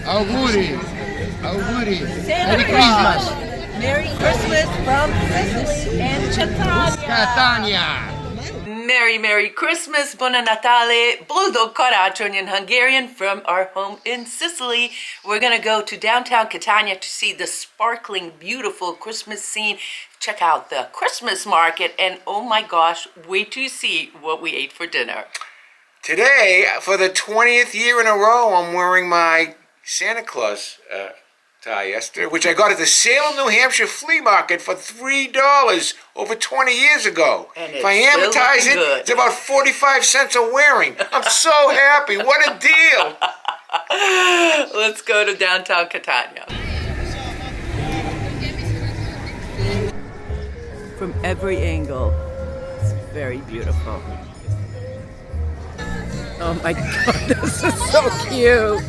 Auguri. Auguri. Santa Merry Christmas. Merry Christmas from Sicily and Catania. Catania. Merry Christmas, Buona Natale, Bulldog Coraggio in Hungarian from our home in Sicily. We're gonna go to downtown Catania to see the sparkling, beautiful Christmas scene. Check out the Christmas market, and oh my gosh, wait till you see what we ate for dinner. Today, for the 20th year in a row, I'm wearing my Santa Claus tie yesterday, which I got at the Salem, New Hampshire flea market for $3 over 20 years ago. And if I amortize it, it's about 45 cents a wearing. I'm so happy. What a deal. Let's go to downtown Catania. From every angle, it's very beautiful. Oh my God, this is so cute.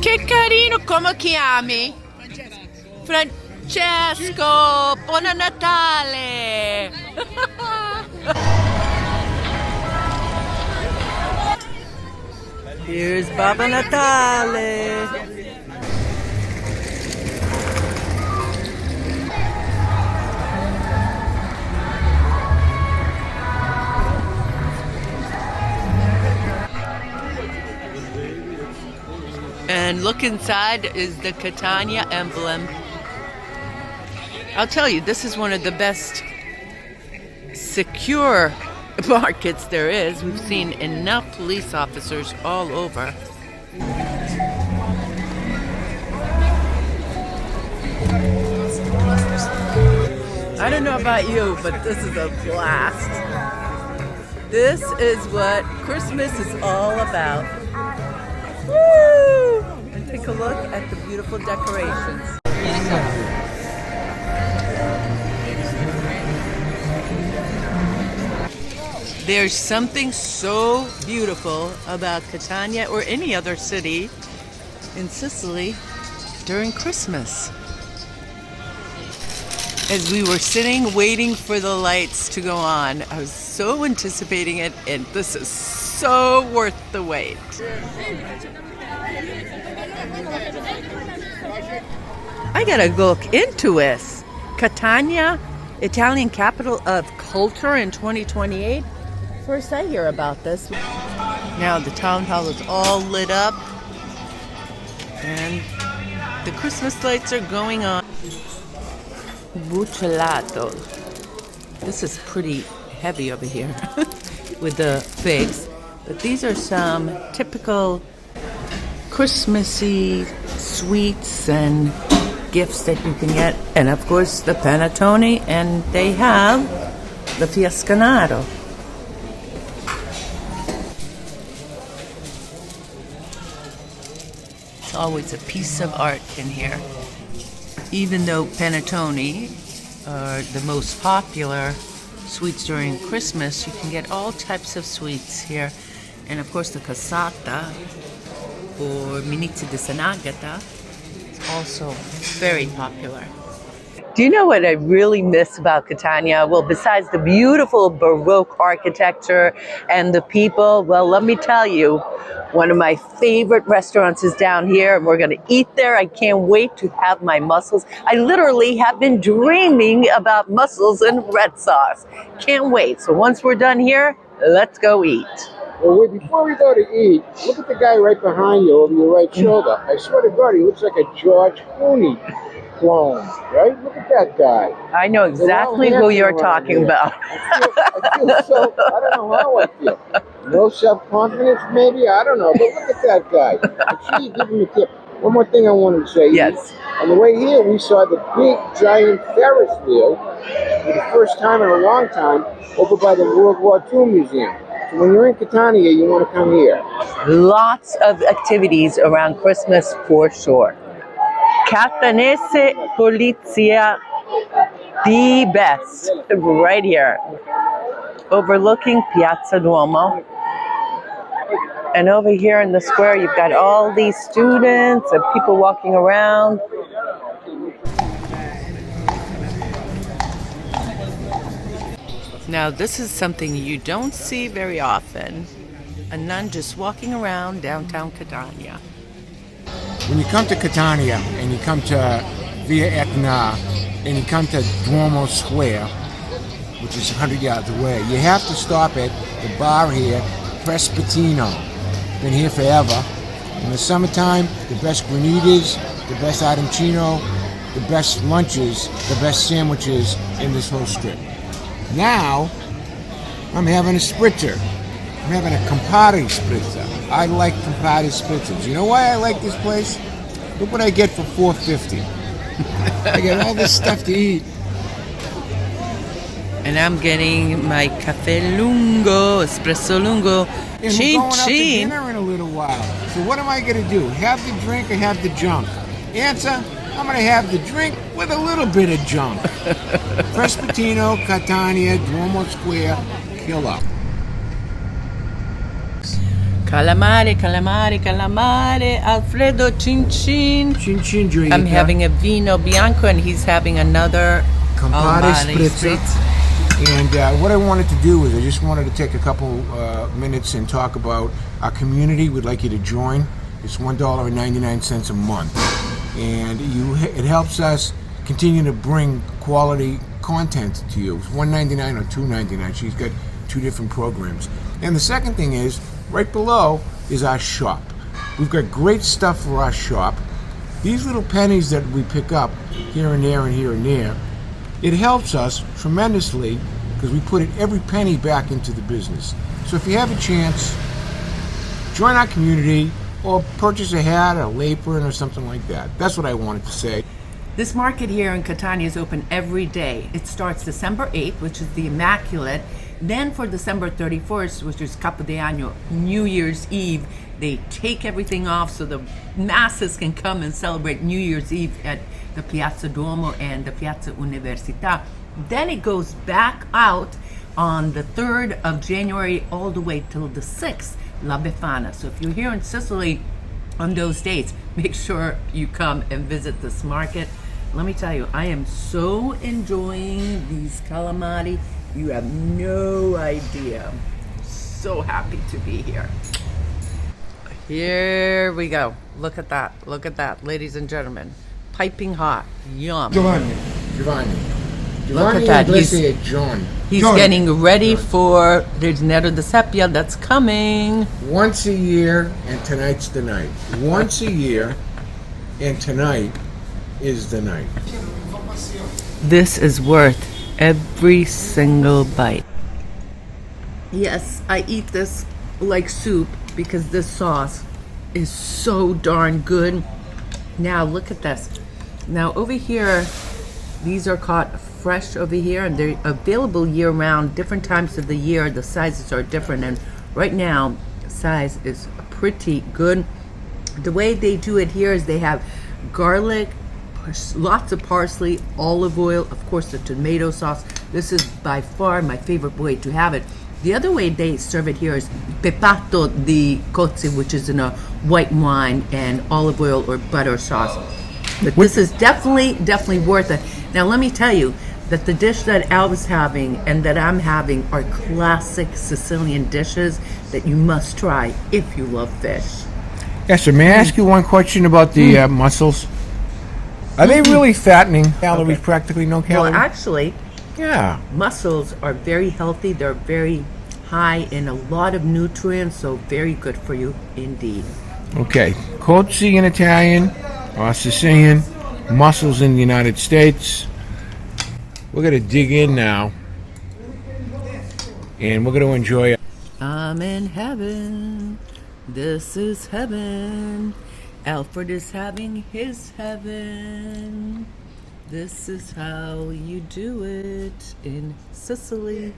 Che carino, come chiami? Francesco, buon Natale! Here's Babbo Natale. And look inside is the Catania emblem. I'll tell you, this is one of the best secure markets there is. We've seen enough police officers all over. I don't know about you, but this is a blast. This is what Christmas is all about. Woo! And take a look at the beautiful decorations. There's something so beautiful about Catania or any other city in Sicily during Christmas. As we were sitting waiting for the lights to go on, I was so anticipating it, and this is so worth the wait. I gotta look into this. Catania, Italian capital of culture in 2028. First I hear about this. Now the town hall is all lit up and the Christmas lights are going on. Buccellato. This is pretty heavy over here with the figs. But these are some typical Christmassy sweets and gifts that you can get. And of course the panettone, and they have the fiasconaro. It's always a piece of art in here. Even though panettone are the most popular sweets during Christmas, you can get all types of sweets here. And of course the cassata or minizzi di Sanagata is also very popular. Do you know what I really miss about Catania? Well, besides the beautiful Baroque architecture and the people, well, let me tell you, one of my favorite restaurants is down here, and we're going to eat there. I can't wait to have my mussels. I literally have been dreaming about mussels and red sauce. Can't wait. So once we're done here, let's go eat. Well, wait, before we go to eat, look at the guy right behind you over your right shoulder. I swear to God, he looks like a George Clooney clone, right? Look at that guy. I know exactly who you're talking about. I feel so, I don't know how I feel. No self-confidence, maybe? I don't know. But look at that guy. I see you give him a tip. One more thing I wanted to say. Yes. On the way here, we saw the big, giant Ferris wheel for the first time in a long time over by the World War II Museum. So when you're in Catania, you want to come here. Lots of activities around Christmas for sure. Catanese Polizia, the best, right here, overlooking Piazza Duomo. And over here in the square, you've got all these students and people walking around. Now, this is something you don't see very often. a nun just walking around downtown Catania. When you come to Catania and you come to Via Etna and you come to Duomo Square, which is 100 yards away, you have to stop at the bar here, Prespatino. Been here forever. In the summertime, the best granitas, the best arancino, the best lunches, the best sandwiches in this whole strip. Now, I'm having a spritzer. I'm having a Campari spritzer. I like Campari spritzers. You know why I like this place? Look what I get for $4.50. I get all this stuff to eat. And I'm getting my caffè lungo, espresso lungo, And we're going out to dinner in a little while. So what am I going to do? Have the drink or have the junk? Answer, I'm going to have the drink with a little bit of junk. Prespatino, Catania, Duomo Square, killer. Calamari, calamari, calamari, Alfredo chin chin. Chin chin, Joyita. I'm having a vino bianco and he's having another Campari spritzer. And what I wanted to do is I just wanted to take a couple minutes and talk about our community. We'd like you to join. It's $1.99 a month. And it helps us continue to bring quality content to you. It's $1.99 or $2.99. She's got two different programs. And the second thing is, right below is our shop. We've got great stuff for our shop. These little pennies that we pick up here and there and here and there, it helps us tremendously because we put every penny back into the business. So if you have a chance, join our community or purchase a hat or a apron or something like that. That's what I wanted to say. This market here in Catania is open every day. It starts December 8th, which is the Immaculate. Then for December 31st, which is Capo d'Anno, New Year's Eve, they take everything off so the masses can come and celebrate New Year's Eve at the Piazza Duomo and the Piazza Università. Then it goes back out on the 3rd of January all the way till the 6th, La Befana. So if you're here in Sicily on those dates, make sure you come and visit this market. Let me tell you, I am so enjoying these calamari. You have no idea. So happy to be here. Here we go. Look at that. Look at that, ladies and gentlemen. Piping hot. Yum. Giovanni. Look at that. He's getting ready for the Nero di Seppia that's coming. Once a year, and tonight's the night. Once a year, and tonight is the night. This is worth every single bite. Yes, I eat this like soup because this sauce is so darn good. Now look at this. Now over here, these are caught fresh over here and they're available year-round. Different times of the year, the sizes are different, and right now size is pretty good. The way they do it here is they have garlic, lots of parsley, olive oil, of course the tomato sauce. This is by far my favorite way to have it. The other way they serve it here is pepato di cozze, which is in a white wine and olive oil or butter sauce. But this is definitely worth it. Now let me tell you that the dish that Al was having and that I'm having are classic Sicilian dishes that you must try if you love fish. Yes, sir. May I ask you one question about the mussels? Are they really fattening? Calories, practically no calories? Well, actually, yeah. mussels are very healthy. They're very high in a lot of nutrients, so very good for you indeed. Okay, cozzi in Italian, or Sicilian, mussels in the United States. We're going to dig in now, and we're going to enjoy it. I'm in heaven. This is heaven. Alfred is having his heaven. This is how you do it in Sicily,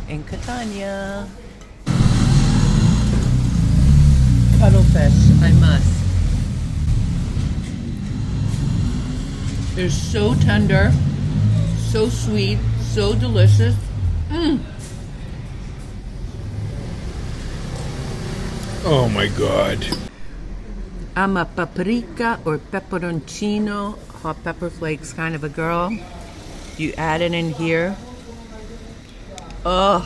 in Catania. Cuttlefish, I must. They're so tender, so sweet, so delicious. Oh my God. I'm a paprika or pepperoncino, hot pepper flakes kind of a girl. You add it in here. Oh,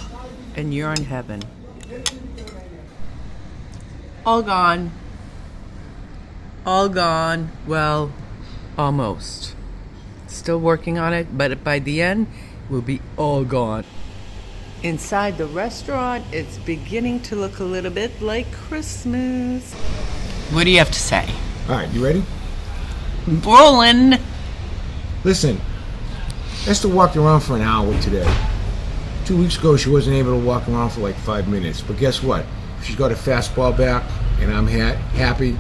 and you're in heaven. All gone. All gone. Well, almost. Still working on it, but by the end, it will be all gone. Inside the restaurant, it's beginning to look a little bit like Christmas. What do you have to say? All right, you ready? Rolling. Listen, Esther walked around for an hour today. 2 weeks ago, she wasn't able to walk around for like 5 minutes. But guess what? She's got her fastball back, and I'm happy.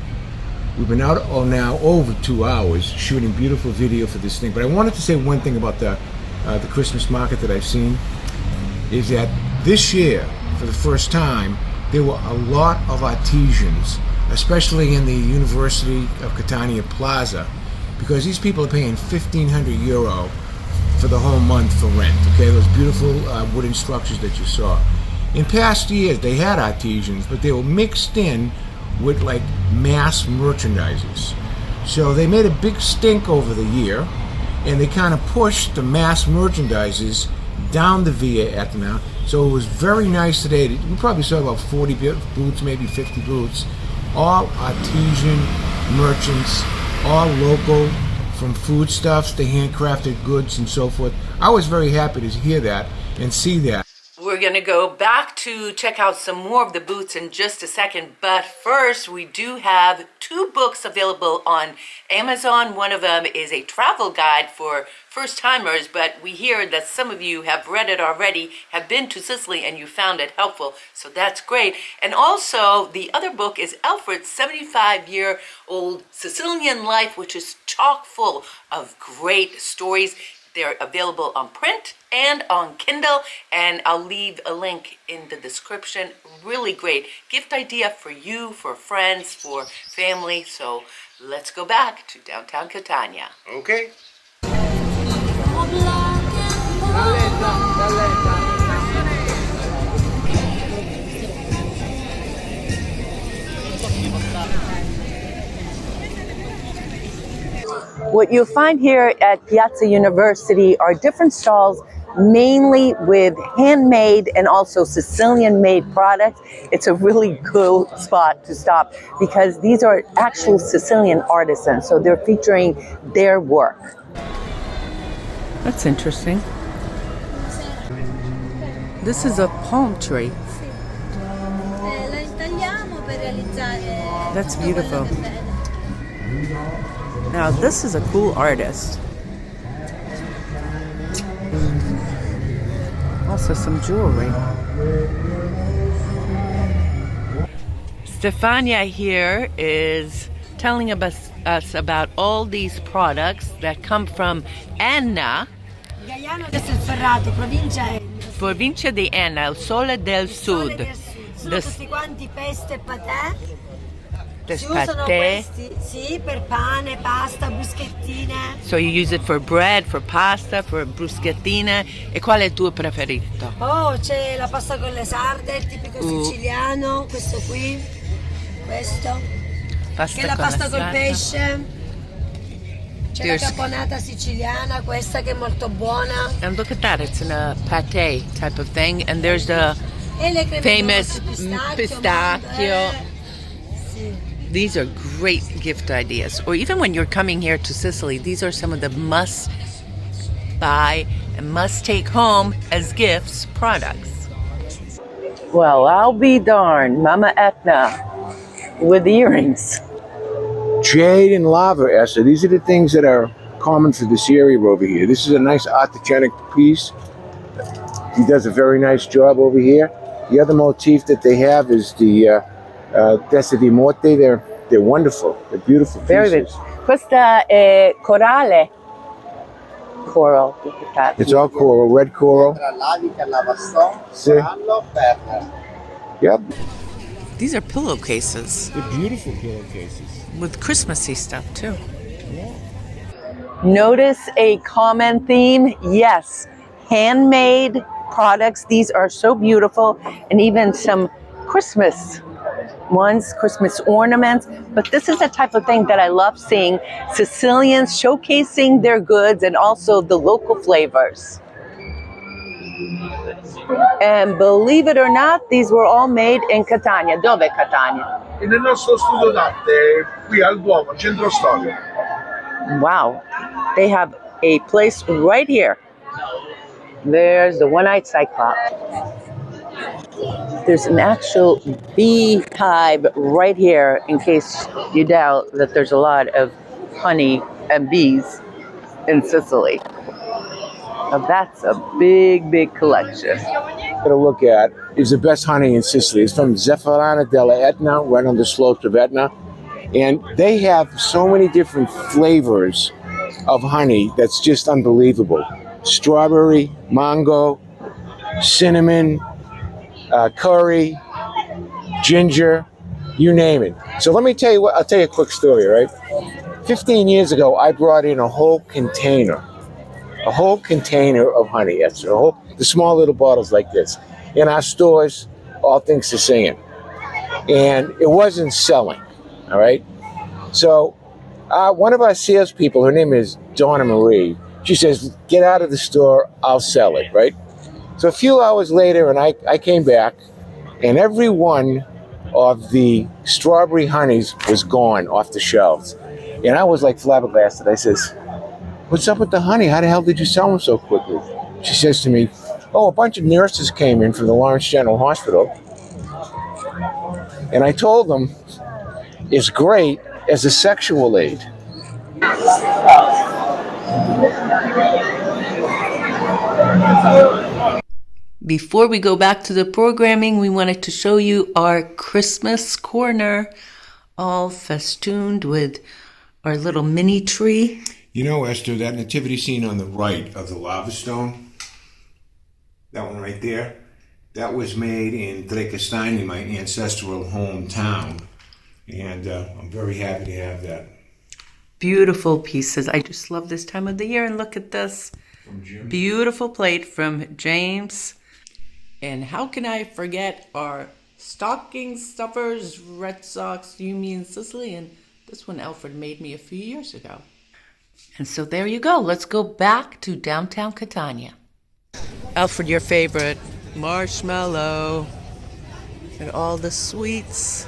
We've been out now over 2 hours shooting beautiful video for this thing. But I wanted to say one thing about the Christmas market that I've seen, is that this year, for the first time, there were a lot of artisans, especially in the University of Catania Plaza, because these people are paying €1,500 for the whole month for rent. Okay, those beautiful wooden structures that you saw. In past years, they had artisans, but they were mixed in with like mass merchandisers. So they made a big stink over the year, and they kind of pushed the mass merchandisers down the Via Etna. So it was very nice today. We probably saw about 40 booths, maybe 50 booths, all artisan merchants, all local, from foodstuffs to handcrafted goods and so forth. I was very happy to hear that and see that. We're going to go back to check out some more of the booths in just a second. But first, we do have 2 books available on Amazon. One of them is a travel guide for first-timers, but we hear that some of you have read it already, have been to Sicily, and you found it helpful. So that's great. And also, the other book is Alfred's 75-year-old Sicilian life, which is chock full of great stories. They're available on print and on Kindle, and I'll leave a link in the description. Really great gift idea for you, for friends, for family. So let's go back to downtown Catania. Okay. What you'll find here at Piazza University are different stalls, mainly with handmade and also Sicilian-made products. It's a really cool spot to stop because these are actual Sicilian artisans, so they're featuring their work. That's interesting. This is a palm tree. That's beautiful. Now this is a cool artist. Also some jewelry. Stefania here is telling us about all these products that come from Enna. Provincia di Enna, il sole del sud. Sono tutti quanti pesto e patè. Si usano questi, sì, per pane, pasta, bruschettine. So you use it for bread, for pasta, for bruschettine. E qual è il tuo preferito? Oh, c'è la pasta con le sarde, il tipico siciliano, questo qui, questo. Pasta che è la con pasta la col sarda. pesce. C'è la caponata siciliana, questa che è molto buona. And look at that, it's in a pate type of thing. And there's the E le creme famous dolci, pistachio. Sì. These are great gift ideas. Or even when you're coming here to Sicily, these are some of the must buy and must take home as gifts products. Well, I'll be darned. Mama Etna with earrings. Jade and lava, Esther. These are the things that are common for this area over here. This is a nice artisanic piece. He does a very nice job over here. The other motif that they have is the Testa di Morte. They're wonderful. They're beautiful pieces. Very good. Questa è corale. Coral. It's all coral, red coral. See? Yep. These are pillowcases They're beautiful pillowcases. with Christmassy stuff too. Notice a common theme? Yes, handmade products. These are so beautiful, and even some Christmas ones, Christmas ornaments. But this is the type of thing that I love seeing, Sicilians showcasing their goods and also the local flavors. And believe it or not, these were all made in Catania. Dove Catania? E nel nostro studio d'arte, qui al Duomo, centro storico. Wow. They have a place right here. There's the one-eyed cyclops. There's an actual beehive right here in case you doubt that there's a lot of honey and bees in Sicily. Now that's a big, big collection. To look at is the best honey in Sicily. It's from Zeffarana della Etna, right on the slopes of Etna. And they have so many different flavors of honey that's just unbelievable. Strawberry, mango, cinnamon, curry, ginger, you name it. So let me tell you I'll tell you a quick story, right? 15 years ago, I brought in a whole container of honey. That's the small little bottles like this. In our stores, all things Sicilian. And it wasn't selling, all right? So one of our salespeople, her name is Donna Marie, she says, get out of the store, I'll sell it, right? So a few hours later, and I came back, and every one of the strawberry honeys was gone off the shelves. And I was like flabbergasted. I says, what's up with the honey? How the hell did you sell them so quickly? She says to me, oh, a bunch of nurses came in from the Lawrence General Hospital. And I told them, it's great as a sexual aid. Before we go back to the programming, we wanted to show you our Christmas corner, all festooned with our little mini tree. You know, Esther, that nativity scene on the right of the lava stone, that one right there, that was made in Catania, my ancestral hometown. And I'm very happy to have that. Beautiful pieces. I just love this time of the year. And look at this beautiful plate from James. And how can I forget our stocking stuffers, Red Sox, you mean Sicilian. This one Alfred made me a few years ago. And so there you go. Let's go back to downtown Catania. Alfred, your favorite, marshmallow and all the sweets.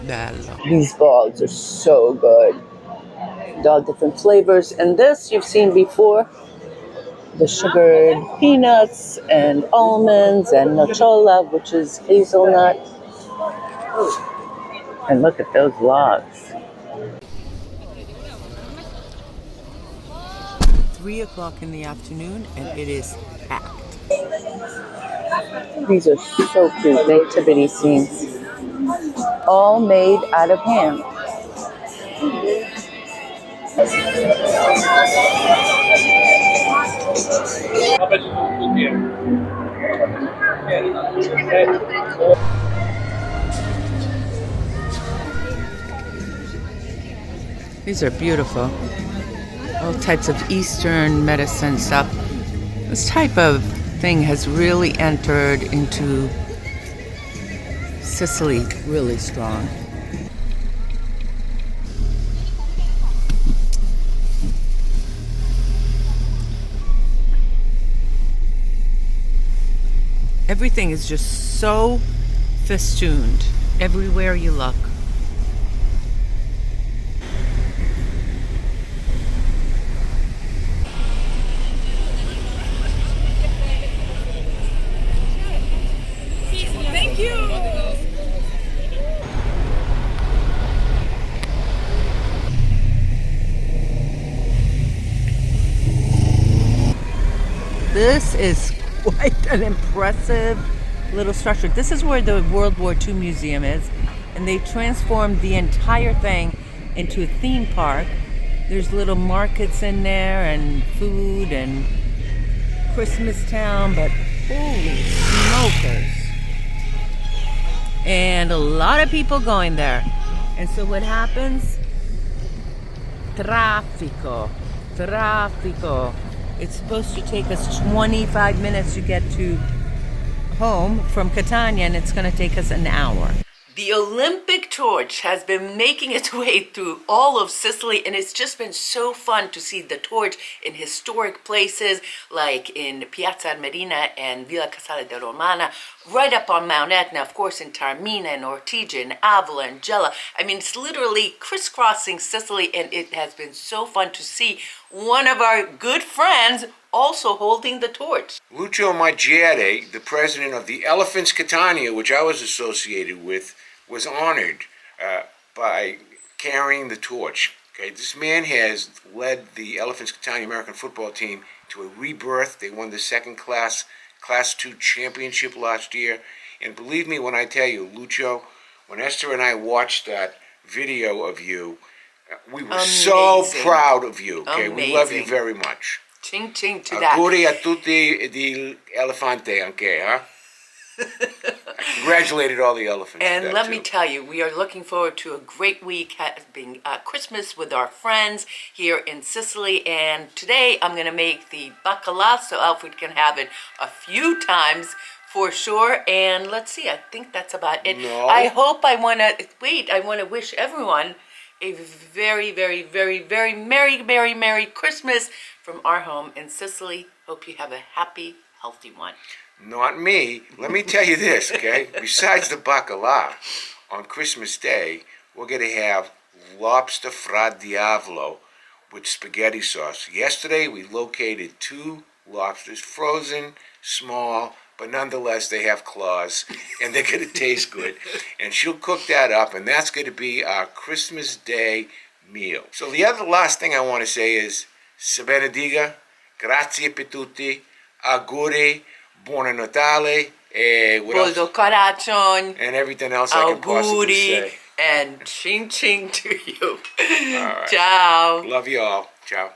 Bello. These balls are so good. All different flavors. And this you've seen before. The sugared peanuts and almonds and nocciola, which is hazelnut. And look at those logs. 3 o'clock in the afternoon and it is packed. These are so cute, nativity scenes. All made out of hand. These are beautiful. All types of Eastern medicine stuff. This type of thing has really entered into Sicily really strong. Everything is just so festooned everywhere you look. Thank you. This is quite an impressive little structure. This is where the World War II Museum is, and they transformed the entire thing into a theme park. There's little markets in there and food and Christmas town, but holy smokers. And a lot of people going there. And so what happens? Traffico. It's supposed to take us 25 minutes to get to home from Catania, and it's going to take us an hour. The Olympic torch has been making its way through all of Sicily, and it's just been so fun to see the torch in historic places like in Piazza Armerina and Villa Casale de Romana, right up on Mount Etna, of course in Taormina and Ortigia and Avola and Gela. I mean, it's literally crisscrossing Sicily, and it has been so fun to see one of our good friends also holding the torch. Lucio Maggiore, the president of the Elephants Catania, which I was associated with, was honored by carrying the torch. Okay, this man has led the Elephants Catania American football team to a rebirth. They won the second Class 2 championship last year. And believe me when I tell you, Lucio, when Esther and I watched that video of you, we were so proud of you. Okay, we love you very much. Ching ching to that. Auguri a tutti di elefante anche, huh? I congratulated all the elephants. And let me tell you, we are looking forward to a great week having Christmas with our friends here in Sicily. And today I'm going to make the bacala so Alfred can have it a few times for sure. And let's see, I think that's about it. No. I want to wish everyone a very, very, very, very merry, merry, merry Christmas from our home in Sicily. Hope you have a happy, healthy one. Not me. Let me tell you this, okay? Besides the bacala, on Christmas Day, we're going to have lobster fra diavolo with spaghetti sauce. Yesterday, we located 2 lobsters, frozen, small, but nonetheless, they have claws, and they're going to taste good. And she'll cook that up, and that's going to be our Christmas Day meal. So the last thing I want to say is, se benediga, grazie per tutti, auguri, buona Natale, Boldo Corazon, and everything else I can possibly say. And ching ching to you. All right. Ciao. Love you all. Ciao.